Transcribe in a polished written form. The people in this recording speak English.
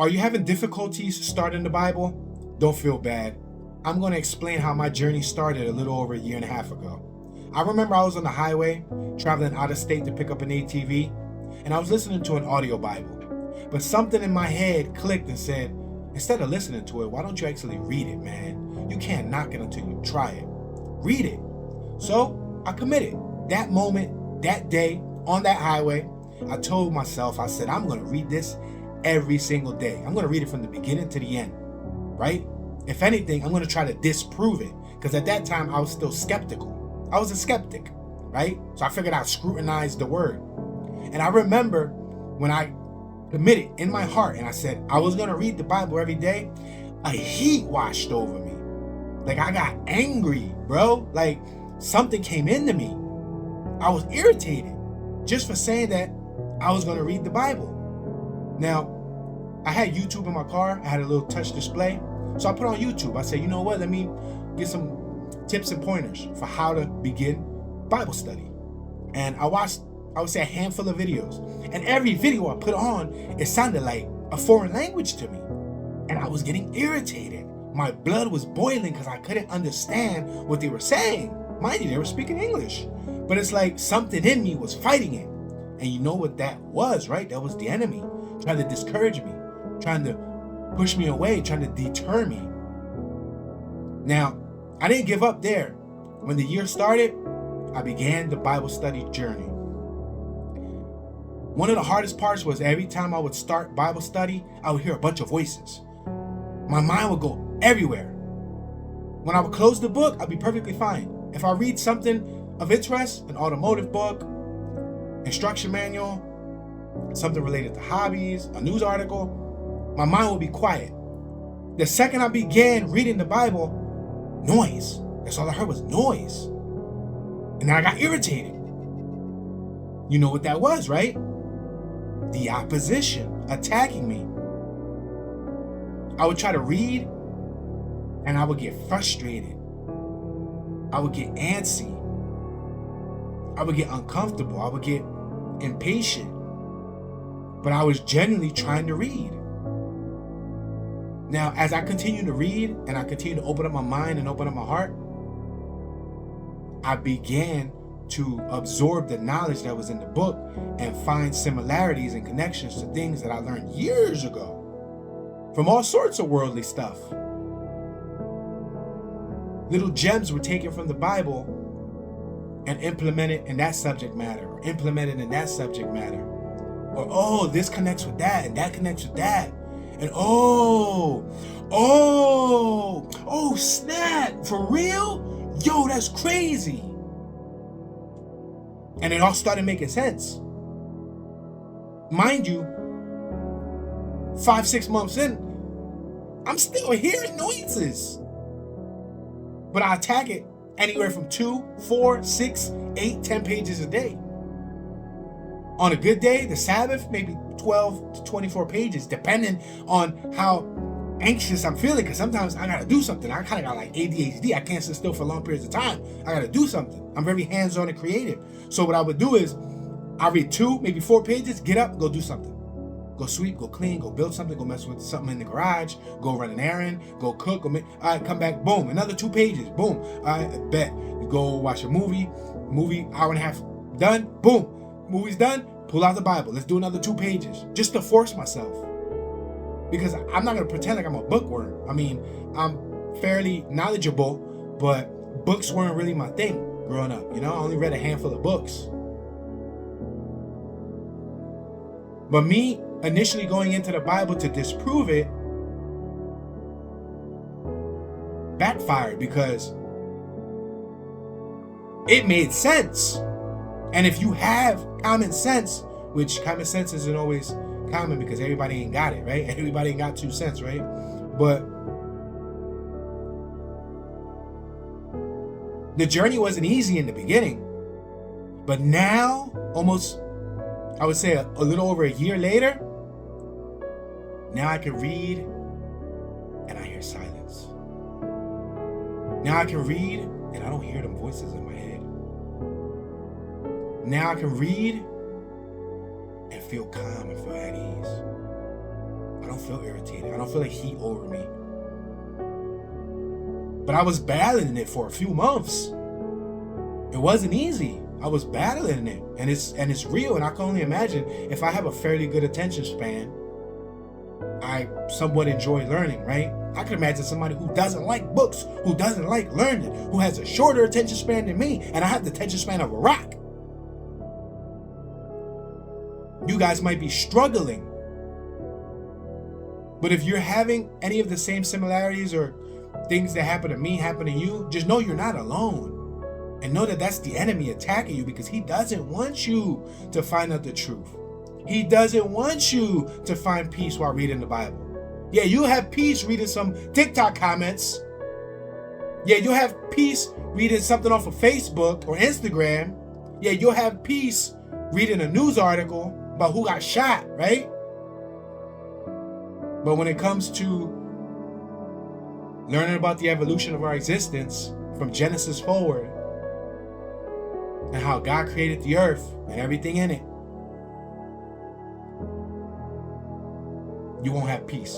Are you having difficulties starting the Bible? Don't feel bad. I'm going to explain how my journey started a little over a year and a half ago. I remember I was on the highway, traveling out of state to pick up an ATV, and I was listening to an audio Bible. But something in my head clicked and said, instead of listening to it, why don't you actually read it, man? You can't knock it until you try it. Read it. So I committed. That moment, that day, on that highway, I told myself, I said, I'm going to read this every single day. I'm going to read it from the beginning to the end, right? If anything, I'm going to try to disprove it, because at that time I was still skeptical. I was a skeptic, right? So I figured I'd scrutinize the word. And I remember when I committed in my heart and I said I was going to read the Bible every day, a heat washed over me. Like I got angry, bro. Like something came into me. I was irritated just for saying that I was going to read the Bible. Now, I had YouTube in my car. I had a little touch display. So I put on YouTube. I said, you know what? Let me get some tips and pointers for how to begin Bible study. And I watched, I would say, a handful of videos. And every video I put on, it sounded like a foreign language to me. And I was getting irritated. My blood was boiling because I couldn't understand what they were saying. Mind you, they were speaking English. But it's like something in me was fighting it. And you know what that was, right? That was the enemy trying to discourage me, trying to push me away, trying to deter me. Now, I didn't give up there. When the year started, I began the Bible study journey. One of the hardest parts was every time I would start Bible study, I would hear a bunch of voices. My mind would go everywhere. When I would close the book, I'd be perfectly fine. If I read something of interest, an automotive book, instruction manual, something related to hobbies, a news article, my mind would be quiet. The second I began reading the Bible, noise. That's all I heard was noise. And then I got irritated. You know what that was, right? The opposition attacking me. I would try to read and I would get frustrated. I would get antsy. I would get uncomfortable. I would get impatient. But I was genuinely trying to read. Now, as I continue to read and I continue to open up my mind and open up my heart, I began to absorb the knowledge that was in the book and find similarities and connections to things that I learned years ago from all sorts of worldly stuff. Little gems were taken from the Bible and implemented in that subject matter, or implemented in that subject matter. Or, oh, this connects with that, and that connects with that. And oh, snap, for real? Yo, that's crazy. And it all started making sense. Mind you, 5-6 months in, I'm still hearing noises. But I attack it anywhere from 2, 4, 6, 8, 10 pages a day. On a good day, the Sabbath, maybe 12 to 24 pages, depending on how anxious I'm feeling, because sometimes I gotta do something. I kind of got like ADHD. I can't sit still for long periods of time. I gotta do something. I'm very hands-on and creative. So what I would do is, I read 2, maybe 4 pages, get up, go do something. Go sweep, go clean, go build something, go mess with something in the garage, go run an errand, go cook, all right, come back, boom, another 2 pages, boom, all right, bet. Go watch a movie, hour and a half, done, boom, movie's done, pull out the Bible, let's do another 2 pages, just to force myself. Because I'm not gonna pretend like I'm a bookworm. I mean, I'm fairly knowledgeable, but books weren't really my thing growing up, you know? I only read a handful of books. But me initially going into the Bible to disprove it backfired, because it made sense. And if you have common sense, which common sense isn't always common because everybody ain't got it, right? Everybody ain't got 2 cents, right? But the journey wasn't easy in the beginning. But now, almost, I would say a little over a year later, now I can read and I hear silence. Now I can read and I don't hear them voices in my head. Now I can read and feel calm and feel at ease. I don't feel irritated. I don't feel like heat over me. But I was battling it for a few months. It wasn't easy. I was battling it, and it's real. And I can only imagine if I have a fairly good attention span, I somewhat enjoy learning, right? I can imagine somebody who doesn't like books, who doesn't like learning, who has a shorter attention span than me, and I have the attention span of a rock. You guys might be struggling. But if you're having any of the same similarities or things that happen to me happen to you, just know you're not alone. And know that that's the enemy attacking you, because he doesn't want you to find out the truth. He doesn't want you to find peace while reading the Bible. Yeah, you'll have peace reading some TikTok comments. Yeah, you'll have peace reading something off of Facebook or Instagram. Yeah, you'll have peace reading a news article about who got shot, right? But when it comes to learning about the evolution of our existence from Genesis forward, and how God created the earth and everything in it, you won't have peace.